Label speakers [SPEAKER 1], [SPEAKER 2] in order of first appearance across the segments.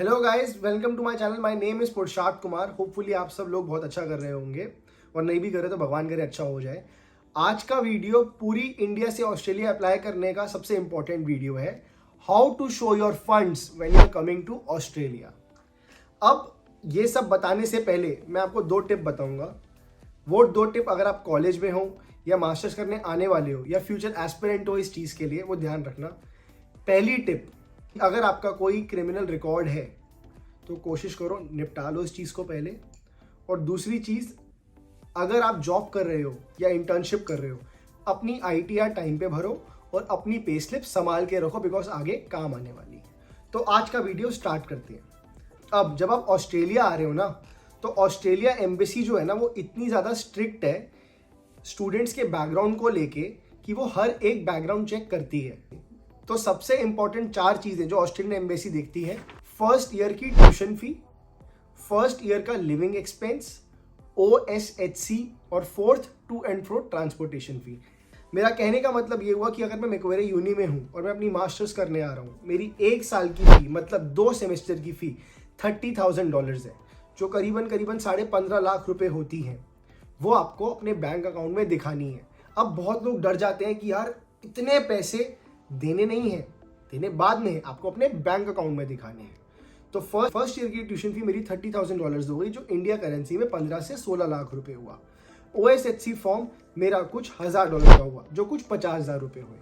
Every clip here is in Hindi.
[SPEAKER 1] Hello guys, welcome to my channel. My name is Purusharth Kumar. Hopefully आप सब लोग बहुत अच्छा कर रहे होंगे और नहीं भी करे तो भगवान करे अच्छा हो जाए। आज का वीडियो पूरी इंडिया से ऑस्ट्रेलिया अप्लाई करने का सबसे इंपॉर्टेंट वीडियो है। How to show your funds when you are coming to Australia. अब ये सब बताने से पहले मैं आपको दो टिप बताऊंगा। वो दो टिप अगर आप कॉलेज में हो या मास्टर्स करने आने वाले हो या फ्यूचर एस्पिरेंट हो इस चीज़ के लिए, वो ध्यान रखना। पहली टिप, अगर आपका कोई क्रिमिनल रिकॉर्ड है तो कोशिश करो निपटा लो इस चीज़ को पहले। और दूसरी चीज़, अगर आप जॉब कर रहे हो या इंटर्नशिप कर रहे हो, अपनी आईटीआर टाइम पे भरो और अपनी पे स्लिप संभाल के रखो, बिकॉज आगे काम आने वाली है। तो आज का वीडियो स्टार्ट करते हैं। अब जब आप ऑस्ट्रेलिया आ रहे हो ना, तो ऑस्ट्रेलिया एम्बेसी जो है ना, वो इतनी ज़्यादा स्ट्रिक्ट है स्टूडेंट्स के बैकग्राउंड को लेके कि वो हर एक बैकग्राउंड चेक करती है। तो सबसे इंपॉर्टेंट 4 चीज़ें जो ऑस्ट्रेलियन एम्बेसी देखती है: फर्स्ट ईयर की ट्यूशन फी, फर्स्ट ईयर का लिविंग एक्सपेंस, OSHC और fourth to and fro transportation fee. मेरा कहने का मतलब ये हुआ कि अगर मैं मैक्वारी यूनी में हूँ और मैं अपनी मास्टर्स करने आ रहा हूँ, मेरी 1 साल की फी मतलब 2 सेमेस्टर की फी $30,000 है, जो करीबन 15.5 लाख रुपए होती हैं। वो आपको अपने बैंक अकाउंट में दिखानी है। अब बहुत लोग डर जाते हैं कि यार इतने पैसे देने नहीं है, देने बाद में आपको अपने बैंक अकाउंट में दिखाने हैं। तो फर्स्ट ईयर की ट्यूशन फी मेरी $30,000 हो गई, जो इंडिया करेंसी में 15 से 16 लाख रुपए हुआ। OSHC फॉर्म मेरा कुछ $1,000 का हुआ, जो कुछ 50,000 रुपए हुए।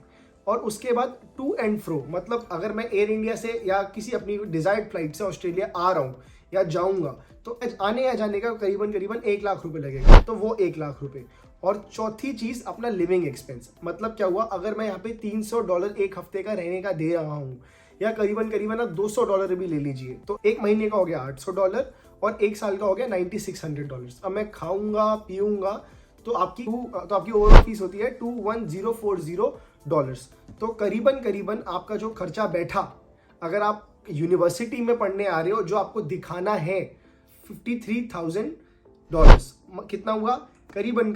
[SPEAKER 1] और उसके बाद टू एंड फ्रो, मतलब अगर मैं एयर इंडिया से या किसी अपनी डिजायर्ड फ्लाइट से ऑस्ट्रेलिया आ रहा हूँ या जाऊंगा, तो आने या जाने का करीबन 1 लाख रुपए लगेगा, तो वो 1 लाख रुपए। और चौथी चीज, अपना लिविंग एक्सपेंस। मतलब क्या हुआ, अगर मैं यहाँ पे $300 एक हफ्ते का रहने का दे रहा हूँ, या करीबन ना $200 भी ले लीजिए, तो एक महीने का हो गया $800 और एक साल का हो गया $9,600। अब मैं खाऊंगा पीऊंगा तो आपकी ओवरऑल फीस होती है $21,040। तो करीबन आपका जो खर्चा बैठा, अगर आप यूनिवर्सिटी में पढ़ने आ रहे हो, जो आपको दिखाना है $53,000, कितना हुआ, करीबन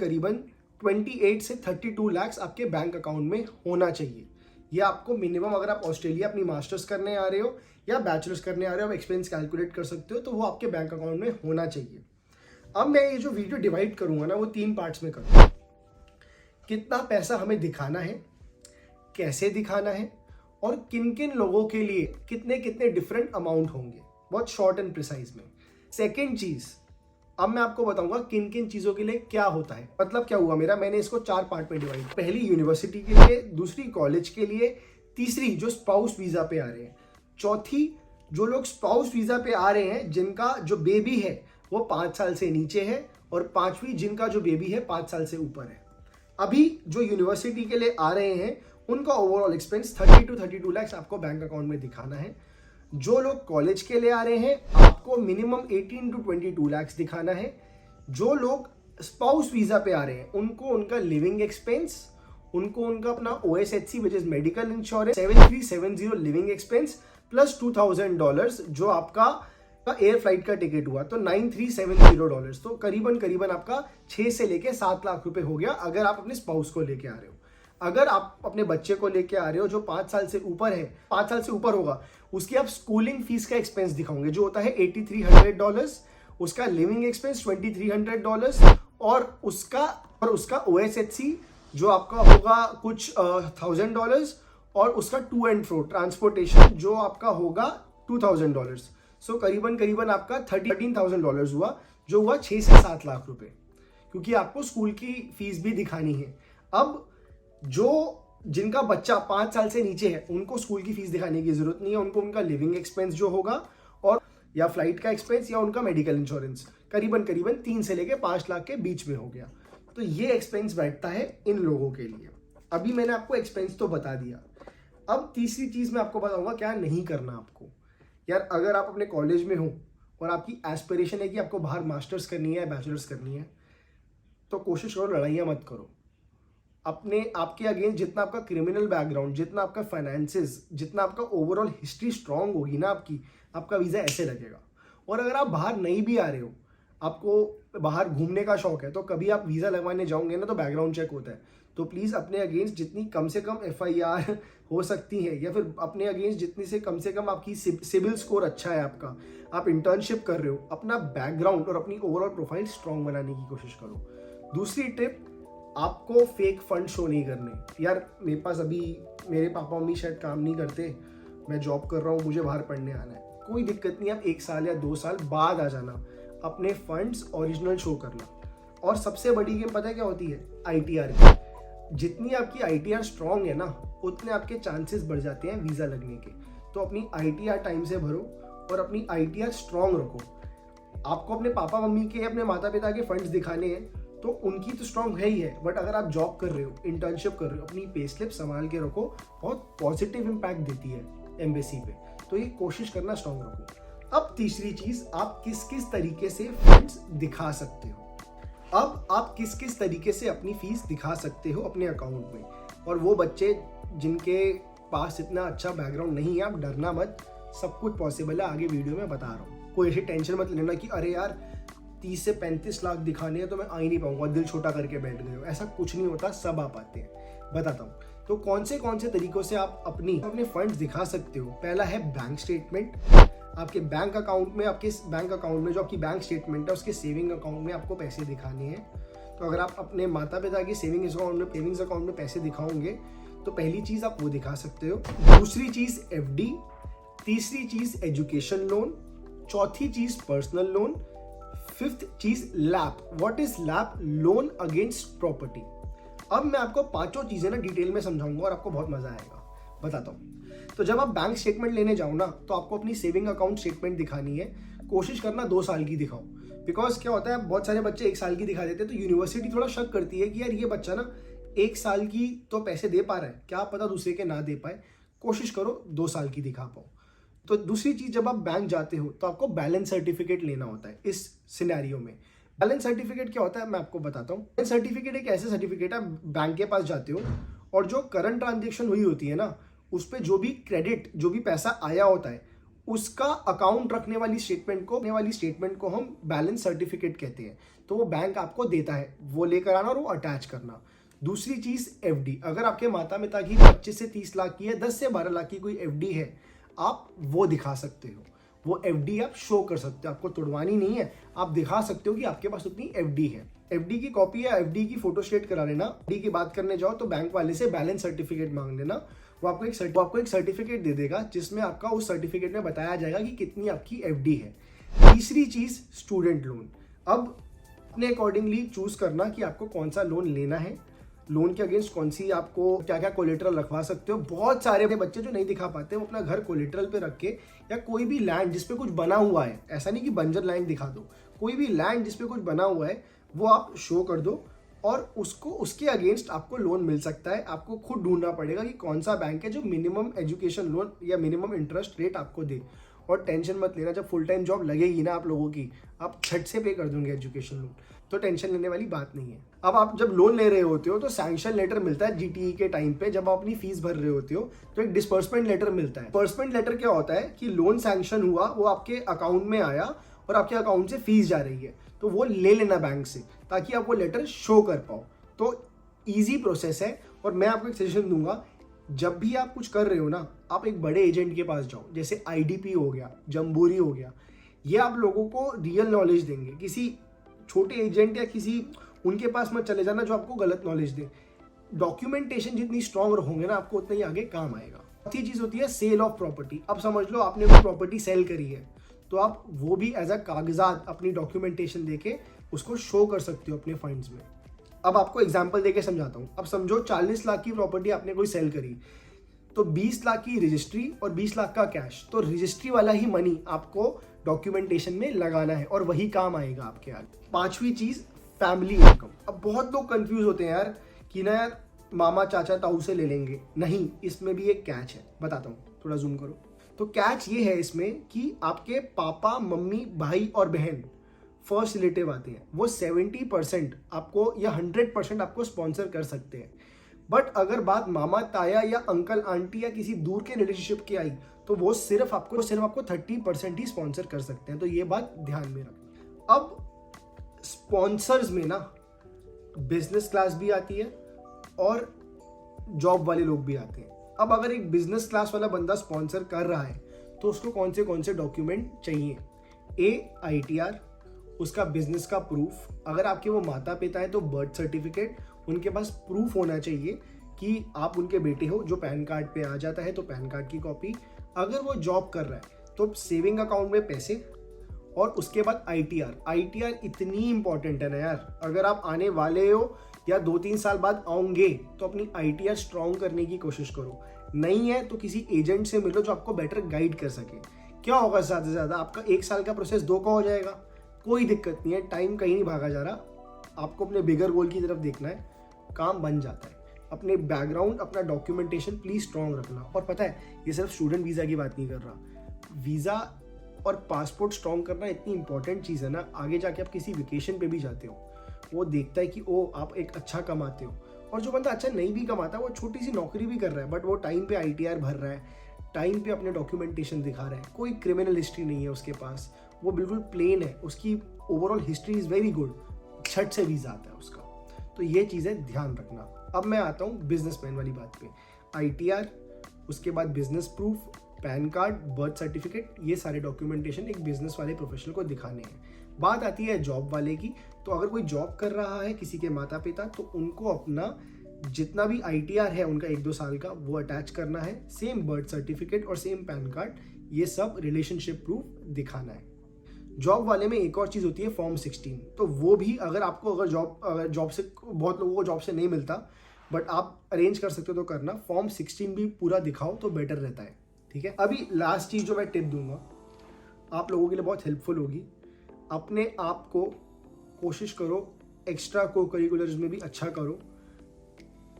[SPEAKER 1] 28 से 32 लाख आपके बैंक अकाउंट में होना चाहिए। ये आपको मिनिमम, अगर आप ऑस्ट्रेलिया अपनी मास्टर्स करने आ रहे हो या बैचलर्स करने आ रहे हो, आप एक्सपेंस कैलकुलेट कर सकते हो, तो वो आपके बैंक अकाउंट में होना चाहिए। अब मैं ये जो वीडियो डिवाइड करूंगा ना, वो 3 पार्ट्स में करूंगा। कितना पैसा हमें दिखाना है, कैसे दिखाना है, और किन किन लोगों के लिए कितने कितने डिफरेंट अमाउंट होंगे, बहुत शॉर्ट एंड प्रिसाइज में। सेकेंड चीज, अब मैं आपको बताऊंगा किन किन चीजों के लिए क्या होता है। मतलब क्या हुआ मेरा, मैंने इसको 4 पार्ट में डिवाइड। पहली यूनिवर्सिटी के लिए, दूसरी कॉलेज के लिए, तीसरी जो स्पाउस वीजा पे आ रहे हैं, चौथी जो लोग स्पाउस वीजा पे आ रहे हैं जिनका जो बेबी है वो 5 साल से नीचे है, और पांचवी जिनका जो बेबी है 5 साल से ऊपर है। अभी जो यूनिवर्सिटी के लिए आ रहे हैं उनका ओवरऑल एक्सपेंस 30 to 32 लाख आपको बैंक अकाउंट में दिखाना है। जो लोग कॉलेज के लिए आ रहे हैं, आपको मिनिमम 18 to 22 लाख दिखाना है। जो लोग स्पाउस वीजा पे आ रहे हैं, उनको उनका लिविंग एक्सपेंस, उनको उनका अपना OSHC which is medical insurance 7370 living expense plus $2,000 जो आपका एयर फ्लाइट का टिकट हुआ, तो $9,370। तो करीबन आपका 6 से लेके 7 लाख रुपए हो गया, अगर आप अपने स्पाउस को लेके आ रहे हो। अगर आप अपने बच्चे को लेके आ रहे हो जो 5 साल से ऊपर है, 5 साल से ऊपर होगा, उसकी आप स्कूलिंग फीस का एक्सपेंस दिखाओगे, जो होता है $8,300, उसका लिविंग एक्सपेंस $2,300, और उसका OSHC जो आपका होगा कुछ $1,000, और उसका टू एंड फ्रो ट्रांसपोर्टेशन जो आपका होगा $2,000। सो करीबन आपका $13,000 हुआ, जो हुआ 6 से 7 लाख रुपए, क्योंकि आपको स्कूल की फीस भी दिखानी है। अब जिनका बच्चा 5 साल से नीचे है, उनको स्कूल की फीस दिखाने की जरूरत नहीं है। उनको उनका लिविंग एक्सपेंस जो होगा, और या फ्लाइट का एक्सपेंस या उनका मेडिकल इंश्योरेंस, करीबन 3 से लेके 5 लाख के बीच में हो गया। तो ये एक्सपेंस बैठता है इन लोगों के लिए। अभी मैंने आपको एक्सपेंस तो बता दिया। अब तीसरी चीज मैं आपको बताऊंगा क्या नहीं करना आपको। यार अगर आप अपने कॉलेज में हो और आपकी एस्पिरेशन है कि आपको बाहर मास्टर्स करनी है या बैचलर्स करनी है, तो कोशिश करो लड़ाइयाँ मत करो। आपके अगेंस्ट जितना आपका क्रिमिनल बैकग्राउंड, जितना आपका फाइनेंसेस, जितना आपका ओवरऑल हिस्ट्री स्ट्रांग होगी ना आपका वीज़ा ऐसे लगेगा। और अगर आप बाहर नहीं भी आ रहे हो, आपको बाहर घूमने का शौक है, तो कभी आप वीज़ा लगवाने जाओगे ना, तो बैकग्राउंड चेक होता है, तो प्लीज़ अपने अगेंस्ट जितनी कम से कम FIR हो सकती है, या फिर अपने अगेंस्ट जितनी से कम आपकी सिविल स्कोर अच्छा है आपका, आप इंटर्नशिप कर रहे हो, अपना बैकग्राउंड और अपनी ओवरऑल प्रोफाइल स्ट्रॉन्ग बनाने की कोशिश करो। दूसरी टिप, आपको फेक फंड शो नहीं करने। यार मेरे पास अभी मेरे पापा मम्मी शायद काम नहीं करते, मैं जॉब कर रहा हूँ, मुझे बाहर पढ़ने आना है, कोई दिक्कत नहीं, आप 1 साल या 2 साल बाद आ जाना, अपने फंड्स ओरिजिनल शो करना। और सबसे बड़ी गेम पता है क्या होती है? ITR की। जितनी आपकी ITR स्ट्रॉन्ग है ना, उतने आपके चांसेस बढ़ जाते हैं वीज़ा लगने के। तो अपनी ITR टाइम से भरो और अपनी ITR स्ट्रॉन्ग रखो। आपको अपने पापा मम्मी के, अपने माता पिता के फंड्स दिखाने हैं तो उनकी तो स्ट्रॉन्ग है ही है, बट अगर आप जॉब कर रहे हो, इंटर्नशिप कर रहे हो, अपनी पे स्लिप संभाल के रखो, बहुत पॉजिटिव इम्पैक्ट देती है एम्बेसी पे। तो ये कोशिश करना स्ट्रॉन्ग रखो। अब तीसरी चीज़, आप किस किस तरीके से फंड्स दिखा सकते हो। अब आप किस किस तरीके से अपनी फीस दिखा सकते हो अपने अकाउंट में। और वो बच्चे जिनके पास इतना अच्छा बैकग्राउंड नहीं है, आप डरना मत, सब कुछ पॉसिबल है, आगे वीडियो में बता रहा हूँ। कोई ऐसी टेंशन मत लेना कि अरे यार 30 से 35 लाख दिखाने हैं तो मैं आ ही नहीं पाऊंगा, दिल छोटा करके बैठ गए हो। ऐसा कुछ नहीं होता, सब आ पाते हैं। बताता हूँ तो कौन से तरीकों से आप अपने फंड्स दिखा सकते हो। पहला है बैंक स्टेटमेंट। आपके बैंक अकाउंट में, जो आपकी बैंक स्टेटमेंट है, उसके सेविंग अकाउंट में आपको पैसे दिखाने हैं। तो अगर आप अपने माता पिता के सेविंग्स अकाउंट में पैसे दिखाओगे तो पहली चीज़ आप वो दिखा सकते हो। दूसरी चीज़ FD, तीसरी चीज़ एजुकेशन लोन, चौथी चीज़ पर्सनल लोन, फिफ्थ चीज़ LAP. What is LAP? Loan against property. अब मैं आपको पांचों चीज़ें ना डिटेल में समझाऊंगा और आपको बहुत मजा आएगा। बताता हूँ। तो जब आप बैंक स्टेटमेंट लेने जाओ ना, तो आपको अपनी सेविंग अकाउंट स्टेटमेंट दिखानी है। कोशिश करना 2 साल की दिखाओ, बिकॉज क्या होता है, बहुत सारे बच्चे 1 साल की दिखा देते हैं, तो यूनिवर्सिटी थोड़ा शक करती है कि यार ये बच्चा ना 1 साल की तो पैसे दे पा रहा है, क्या पता दूसरे के ना दे पाए। कोशिश करो 2 साल की दिखा पाओ। तो दूसरी चीज, जब आप बैंक जाते हो तो आपको बैलेंस सर्टिफिकेट लेना होता है। इस सिनेरियो में बैलेंस सर्टिफिकेट क्या होता है मैं आपको बताता हूँ। बैलेंस सर्टिफिकेट एक ऐसा सर्टिफिकेट है, बैंक के पास जाते हो और जो करंट ट्रांजेक्शन हुई होती है ना, उस पर जो भी पैसा आया होता है, उसका अकाउंट रखने वाली स्टेटमेंट को हम बैलेंस सर्टिफिकेट कहते हैं। तो वो बैंक आपको देता है, वो लेकर आना और वो अटैच करना। दूसरी चीज FD। अगर आपके माता पिता की 25 से 30 लाख की है, 10 से 12 लाख की कोई FD है, आप वो दिखा सकते हो। वो FD आप शो कर सकते हो, आपको तोड़वानी नहीं है, आप दिखा सकते हो कि आपके पास उतनी FD है। FD की कॉपी या FD की फोटो स्टेट करा लेना। FD की बात करने जाओ तो बैंक वाले से बैलेंस सर्टिफिकेट मांग लेना। वो आपको एक सर्टिफिकेट दे देगा जिसमें आपका उस सर्टिफिकेट में बताया जाएगा कि कितनी आपकी FD है। तीसरी चीज स्टूडेंट लोन। अब अपने अकॉर्डिंगली चूज करना कि आपको कौन सा लोन लेना है, लोन के अगेंस्ट कौन सी आपको क्या क्या कोलेटरल रखवा सकते हो। बहुत सारे बच्चे जो नहीं दिखा पाते, वो अपना घर कोलेटरल पे रख के, या कोई भी लैंड जिसपे कुछ बना हुआ है, ऐसा नहीं कि बंजर लैंड दिखा दो, कोई भी लैंड जिसपे कुछ बना हुआ है वो आप शो कर दो और उसके अगेंस्ट आपको लोन मिल सकता है। आपको खुद ढूंढना पड़ेगा कि कौन सा बैंक है जो मिनिमम एजुकेशन लोन या मिनिमम इंटरेस्ट रेट आपको दे। और टेंशन मत लेना, जब फुल टाइम जॉब लगेगी ना आप लोगों की, आप छठ से पे कर दोगे एजुकेशन लोन, तो टेंशन लेने वाली बात नहीं है। अब आप जब लोन ले रहे होते हो तो सैंक्शन लेटर मिलता है GTE के टाइम पे। जब आप अपनी फीस भर रहे होते हो तो एक डिस्पर्समेंट लेटर मिलता है। डिस्पर्समेंट लेटर क्या होता है कि लोन सैंक्शन हुआ, वो आपके अकाउंट में आया और आपके अकाउंट से फीस जा रही है, तो वो ले लेना बैंक से, ताकि आप वो लेटर शो कर पाओ। तो ईजी प्रोसेस है। और मैं आपको एक सजेशन दूंगा, जब भी आप कुछ कर रहे हो ना, आप एक बड़े एजेंट के पास जाओ, जैसे IDP हो गया, जम्बूरी हो गया। ये आप लोगों को रियल नॉलेज देंगे। किसी छोटे एजेंट या किसी उनके पास मत चले जाना जो आपको गलत नॉलेज दे। डॉक्यूमेंटेशन जितनी स्ट्रांग होंगे ना, आपको उतना ही आगे काम आएगा। चौथी चीज होती है सेल ऑफ प्रॉपर्टी। अब समझ लो आपने कोई प्रॉपर्टी सेल करी है, तो आप वो भी एज अ कागजात अपनी डॉक्यूमेंटेशन देके उसको शो कर सकते हो अपने फंड्स में। अब आपको एग्जांपल देके समझाता हूँ। अब समझो 40 लाख की प्रॉपर्टी आपने कोई सेल करी, तो 20 लाख की रजिस्ट्री और 20 लाख का कैश। तो रजिस्ट्री वाला ही मनी आपको डॉक्यूमेंटेशन में लगाना है और वही काम आएगा आपके आगे। पांचवी चीज फैमिली इनकम। अब बहुत लोग कंफ्यूज होते हैं यार कि ना यार मामा चाचा ताऊ से ले लेंगे। नहीं, इसमें भी एक कैच है, बताता हूँ, थोड़ा जूम करो। तो कैच ये है इसमें कि आपके पापा मम्मी भाई और बहन फर्स्ट रिलेटिव आते हैं, वो 70% आपको या 100% आपको स्पॉन्सर कर सकते हैं। बट अगर बात मामा ताया या अंकल आंटी या किसी दूर के रिलेशनशिप की आई, तो वो सिर्फ आपको 30% ही स्पॉन्सर कर सकते हैं। तो ये बात ध्यान में रखना। अब स्पॉन्सर्स में ना बिजनेस क्लास भी आती है और जॉब वाले लोग भी आते हैं। अब अगर एक बिजनेस क्लास वाला बंदा स्पॉन्सर कर रहा है तो उसको कौन से डॉक्यूमेंट चाहिए? ITR, उसका बिजनेस का प्रूफ, अगर आपके वो माता पिता है तो बर्थ सर्टिफिकेट, उनके पास प्रूफ होना चाहिए कि आप उनके बेटे हो, जो पैन कार्ड पे आ जाता है तो पैन कार्ड की कॉपी, अगर वो जॉब कर रहा है तो सेविंग अकाउंट में पैसे, और उसके बाद ITR इतनी इंपॉर्टेंट है ना यार। अगर आप आने वाले हो या 2-3 साल बाद आओगे तो अपनी ITR स्ट्रॉन्ग करने की कोशिश करो। नहीं है तो किसी एजेंट से मिलो जो आपको बेटर गाइड कर सके। क्या होगा ज़्यादा से ज़्यादा आपका 1 साल का प्रोसेस 2 का हो जाएगा, कोई दिक्कत नहीं है, टाइम कहीं नहीं भागा जा रहा। आपको अपने बिगर गोल की तरफ देखना है, काम बन जाता है। अपने बैकग्राउंड, अपना डॉक्यूमेंटेशन प्लीज स्ट्रॉन्ग रखना। और पता है, ये सिर्फ स्टूडेंट वीज़ा की बात नहीं कर रहा, वीज़ा और पासपोर्ट स्ट्रॉन्ग करना इतनी इंपॉर्टेंट चीज़ है ना। आगे जाके आप किसी वेकेशन पे भी जाते हो, वो देखता है कि ओ आप एक अच्छा कमाते हो। और जो बंदा अच्छा नहीं भी कमाता, वो छोटी सी नौकरी भी कर रहा है बट वो टाइम पे ITR भर रहा है, टाइम पे अपने डॉक्यूमेंटेशन दिखा रहा है, कोई क्रिमिनल हिस्ट्री नहीं है उसके पास, वो बिल्कुल प्लेन है, उसकी overall history is very good, छट से वीज़ा आता है उसका। तो ये चीज़ें ध्यान रखना। अब मैं आता हूँ बिजनेसमैन वाली बात पे। ITR, उसके बाद business proof, pan card, birth certificate, ये सारे डॉक्यूमेंटेशन एक बिजनेस वाले प्रोफेशनल को दिखाने हैं। बात आती है जॉब वाले की, तो अगर कोई जॉब कर रहा है किसी के माता पिता, तो उनको अपना जितना भी ITR है उनका 1-2 साल का, वो अटैच करना है, सेम बर्थ सर्टिफिकेट और सेम पैन कार्ड, ये सब रिलेशनशिप प्रूफ दिखाना है। जॉब वाले में एक और चीज़ होती है फॉर्म 16, तो वो भी अगर आपको अगर जॉब से, बहुत लोगों को जॉब से नहीं मिलता बट आप अरेंज कर सकते हो तो करना, फॉर्म 16 भी पूरा दिखाओ तो बेटर रहता है। ठीक है, अभी लास्ट चीज़ जो मैं टिप दूंगा आप लोगों के लिए बहुत हेल्पफुल होगी। अपने आप को कोशिश करो एक्स्ट्रा को करिकुलर्स में भी अच्छा करो।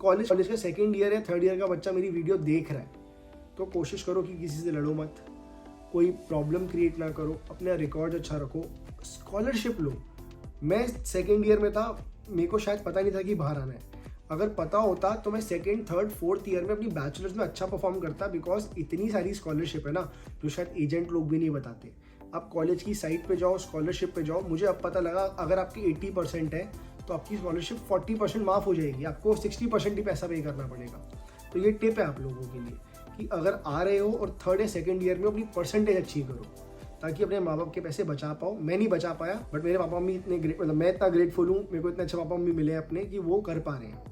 [SPEAKER 1] कॉलेज का 2nd ईयर या 3rd ईयर का बच्चा मेरी वीडियो देख रहा है तो कोशिश करो कि किसी से लड़ो मत, कोई प्रॉब्लम क्रिएट ना करो, अपना रिकॉर्ड अच्छा रखो, स्कॉलरशिप लो। मैं 2nd ईयर में था, मेरे को शायद पता नहीं था कि बाहर आना है। अगर पता होता तो मैं 2nd, 3rd, 4th ईयर में अपनी बैचलर्स में अच्छा परफॉर्म करता, बिकॉज इतनी सारी स्कॉलरशिप है ना जो शायद एजेंट लोग भी नहीं बताते। आप कॉलेज की साइट पे जाओ, स्कॉलरशिप पे जाओ, मुझे अब पता लगा अगर आपकी 80% है तो आपकी स्कॉलरशिप 40% माफ़ हो जाएगी, आपको 60% ही पैसा पे करना पड़ेगा। तो ये टिप है आप लोगों के लिए कि अगर आ रहे हो और 3rd या 2nd ईयर में अपनी परसेंटेज अच्छी करो ताकि अपने माँ बाप के पैसे बचा पाओ। मैं नहीं बचा पाया बट मेरे पापा मम्मी इतने मतलब मैं इतना ग्रेटफुल हूँ, मेरे को इतने अच्छे पापा मम्मी मिले अपने कि वो कर पा रहे हैं।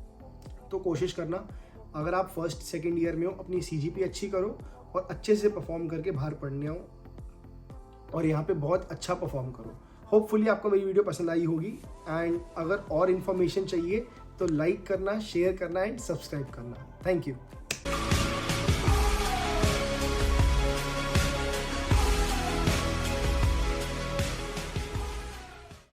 [SPEAKER 1] तो कोशिश करना अगर आप 1st, 2nd ईयर में हो, अपनी CGP अच्छी करो और अच्छे से परफॉर्म करके बाहर पढ़ने आओ और यहाँ पे बहुत अच्छा परफॉर्म करो। होपफुली आपको मेरी वीडियो पसंद आई होगी, एंड अगर और इन्फॉर्मेशन चाहिए तो लाइक करना, शेयर करना एंड सब्सक्राइब करना। Thank you.